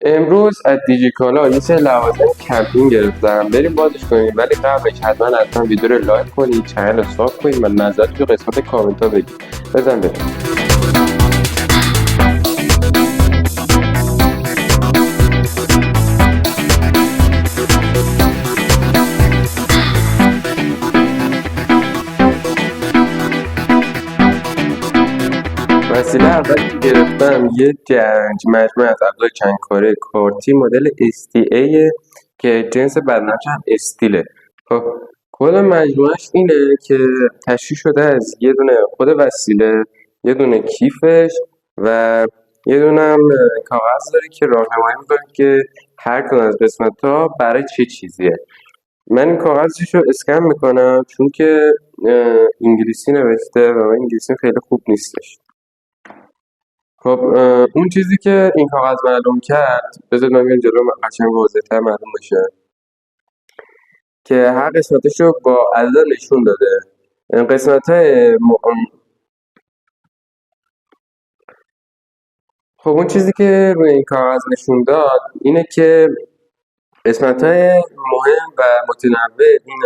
امروز از دیجیکالا یه سری لوازم کمپینگ گرفتم، بریم بازش کنیم. ولی قبلش حتما ویدیو رو لایک کنید، چنل رو ساب کنید و نظرتون تو قسمت کامنت ها بگید. بزن بریم. وسیله اول که گرفتم یه مجموعه از ابزار چندکاره کارتی مدل STA که جنس بدنامش هم استیله. خب کل مجموعهش اینه که تشکیل شده از یه دونه خود وسیله، یه دونه کیفش و یه دونه هم کاغذ داره که راهنمایی میکنه که هر کدوم از قسمت‌ها برای چه چیزیه. من این کاغذش رو اسکن میکنم چون که انگلیسی نوشته و من انگلیسی خیلی خوب نیستش. خب اون چیزی که این کاغذ معلوم کرد، بذار من بیام جلو قشنگ واضح‌تر معلوم بشه که هر قسمتش رو با عدد نشون داده. قسمت های خب اون چیزی که روی این کاغذ نشون داد اینه که قسمت های مهم و متنوع این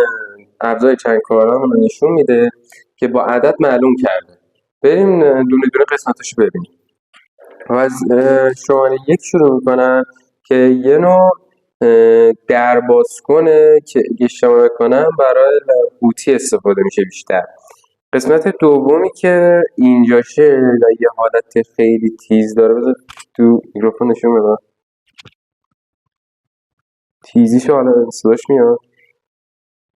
ابزار چند کارا رو نشون میده که با عدد معلوم کرده. بریم دونه دونه قسمتاشو ببینیم. از شماره 1 شروع میکنم که یه نوع در بازکنه که اگه اشتباه نکنم برای قوطی استفاده میشه بیشتر. قسمت دومی که اینجاشه و یه حالت خیلی تیز داره، بذار تو میکروفون نشون بدم تیزیشو، حالا صداش میاد.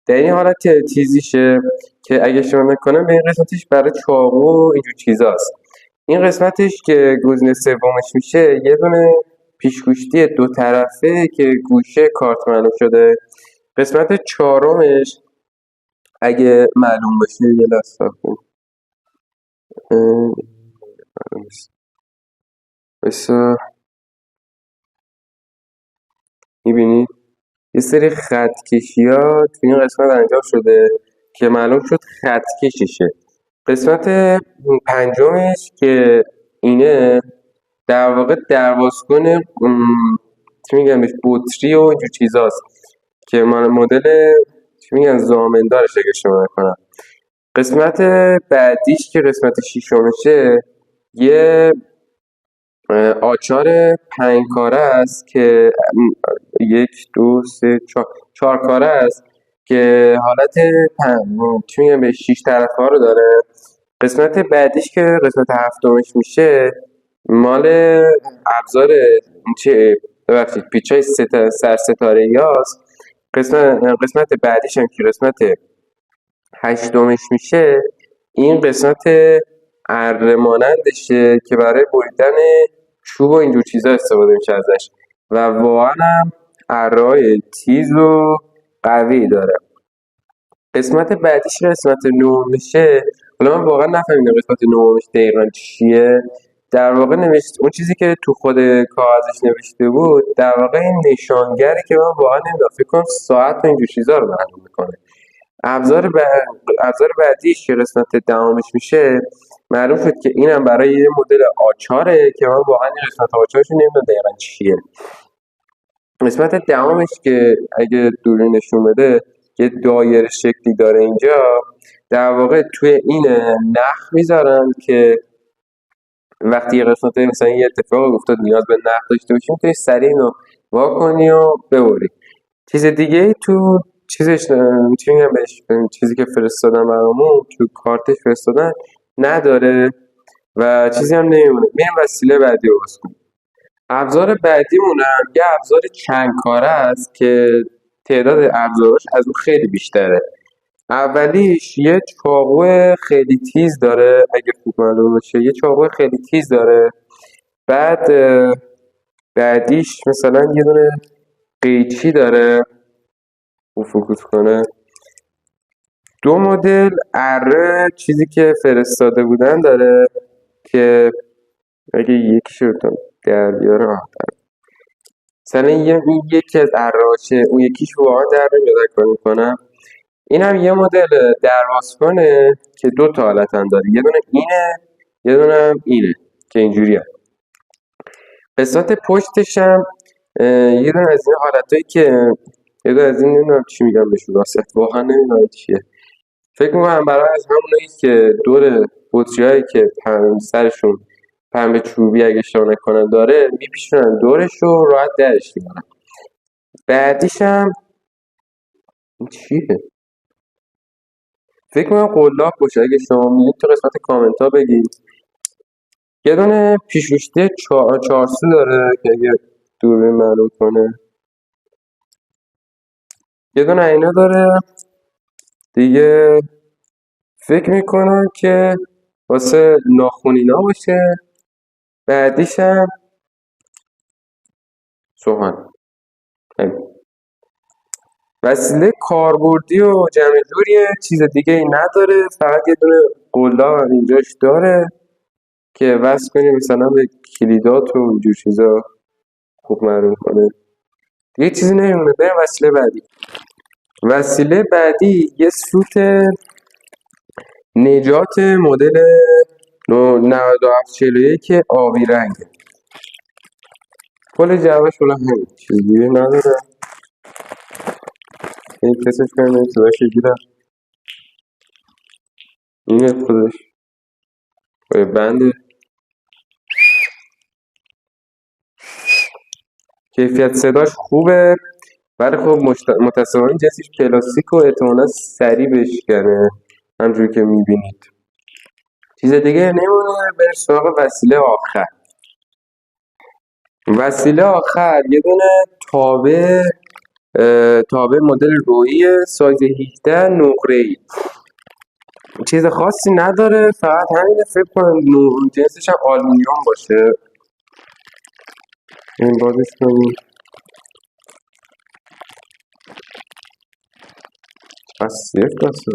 در این حالت تیزیشه که اگه اشتباه نکنم به این قسمتش برای چاقو و اینجور چیزاست. این قسمتش که گزینه سومش میشه یه دونه پیشگوشتی دو طرفه که گوشه کارت معلوم شده. قسمت چهارمش اگه معلوم باشه یه لحظه بسا میبینید یه سری خط کشی ها تو این قسمت انجام شده که معلوم شد خط کشیشه. قسمت پنجمش که اینه در واقع دربازکن چی میگن بهش، بطری و اینجور چیزاست که من مدل چی میگن زامندارش اگه اشتباه نکنم. قسمت بعدیش که قسمت ششمشه یه آچار 5 کاره است که 1 2 3 4 کاره است که حالت چی میگن به 6 طرفه ها رو داره. قسمت بعدیش که قسمت هفتمش میشه مال ابزار چه ببخشید پیچای سر ستاره یاست. قسمت بعدیش هم که قسمت هشتمش میشه این قسمت اره مانندشه که برای بریدن چوب و اینجور چیزا استفاده میشه ازش و واقعا هم اره‌های تیز و قوی داره. قسمت بعدیش قسمت نهمشه. حالا من واقعا نفهمیدم قسمت نهمش دقیقا چیه. در واقع نوشت اون چیزی که تو خود کاغذش نوشته بود در واقع این نشانگره که من واقعا نمیدونم، فکر کنم ساعت و اینجور چیزا رو معلوم میکنه. ابزار بعدیش که قسمت دهمش میشه معلوم شد که اینم برای یه مدل آچاره که من واقعا این قسمت آچارش نمیدونم دقیقا چیه. قسمت دهمش که اگه دوری نشون بده یه دایره شکلی داره اینجا، در واقع توی این نخ میذارن که وقتی یه قسمت مثلا یه اتفاق افتاد نیاز به نخ داشته باشیم میتونی سریع اینو وا کنی و ببری. چیز دیگه تو چیزش چی میگم بهش، چیزی که فرستادن برامون تو کارتش فرستادن نداره و چیزی هم نمیمونه. میریم وسیله بعدی رو باز کنیم. ابزار بعدیمونم یه ابزار چند کاره است که تعداد ابزاراش از اون خیلی بیشتره. اولیش یه چاقو خیلی تیز داره، اگه خوب معلوم باشه یه چاقو خیلی تیز داره. بعد بعدیش مثلا یه دونه قیچی داره، خوب فوکوس کنه. دو مدل اره چیزی که فرستاده بودن داره که اگه یکیشو در بیاره مثلا یکی از ارهاشه، اون یکیش واقعا در نمیاد کار میکنم. این هم یه مدل دربازکنه که 2 تا حالت هم داره، یه دونه اینه یه دونه هم اینه که اینجوری هم. قسمت پشتش هم یه دونه از این حالتایی که یه دونه از این نمیدونم چی میگم بهشون راست واقعا نمیدونم چیه. فکر میکنم برای از همونایی که دور بطری‌هایی که سرشون پنبه چوبی اگه اشتباه نکنم داره میپیچونن دورش رو راحت درش میارن. بعدیش هم این چیه؟ فکر میکنم قلاب باشه. اگه شما میدید تو قسمت کامنت ها بگید. یه دونه پیشروشته چارسو داره که اگه دوربین معلوم کنه. یه دونه اینا داره دیگه. فکر میکنم که واسه ناخونینا باشه. بعدیش هم سوهان. وسیله کاربردی و جمع جوریه، چیز دیگه ای نداره. فقط یه دونه قلاب اینجاش داره که وصل کنی مثلا به کلیدات و اینجور چیزا خوب معلوم کنه. دیگه چیزی نمیمونه. بریم وسیله بعدی. وسیله بعدی یه سوت نجات مدل 9741 آبی رنگه. کل جوابش اون همین، چیز دیگه نداره. این کسش کنیم صداش گیرم. این خودش بنده. کیفیت صداش خوبه ولی خب متاسفانه جنسش کلاسیک و احتمالا سریع بشکنه همجوری که میبینید. چیز دیگه نمونه. بریم سراغ وسیله آخر. وسیله آخر یه دونه تابع مدل رویی سایز 18 نقره‌ای. چیز خاصی نداره، فقط همینه. فکر کنم جنسش هم آلومینیوم باشه. این بازش کنیم از صفر دسته.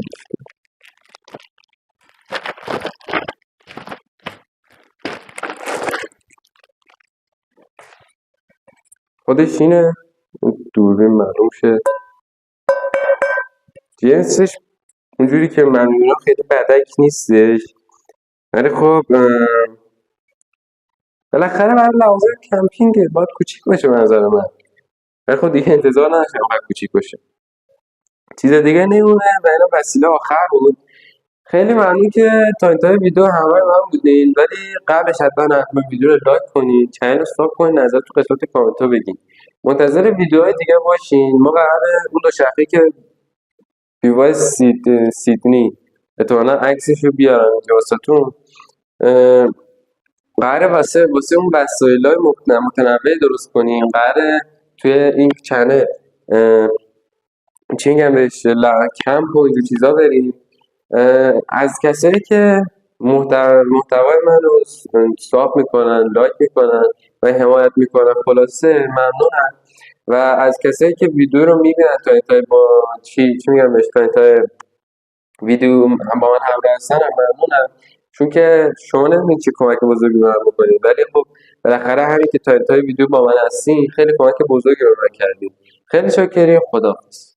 خودش اینه. دوربین معلوم شه. جنسش اونجوری که من می‌بینم خیلی بدک نیستش ولی خب بالاخره برای لوازم کمپینگه باید کوچیک باشه به نظر من. ولی خب دیگه انتظار نداشتم انقدر کوچیک باشه. چیز دیگه نمونه و اینا وسیله آخر بود. خیلی ممنون که تا انتهای ویدیو همراه من بودین، ولی قبلش حتما ویدیو رو لایک کنین، چنل رو ساب کنین، نظر تو قسمت کامنت ها بگین. منتظر ویدیوهای دیگه باشین. ما قراره اون دو شهری که بیوای سیدنی احتمالا عکسش رو بیارم اینجا واسهتون. قراره واسه اون وسایل‌های متنوع درست کنیم. قراره توی این چنل چی میگم بهش کمپ و اینجور چیزا بریم. از کسایی که محتوای من رو ساب میکنن، لایک میکنن و حمایت میکنن خلاصه ممنونم. و از کسایی که ویدیو رو میبینن تا انتهای با چی میگم بهش تا انتهای ویدیو با من همراه هستن ممنونم. چون که شما نمیدونید چه کمک بزرگی به من بکنید، ولی خب بالاخره همین که تا انتهای ویدیو با من هستین خیلی کمک بزرگی به من کردید. خیلی شاکریم. خداحافظ.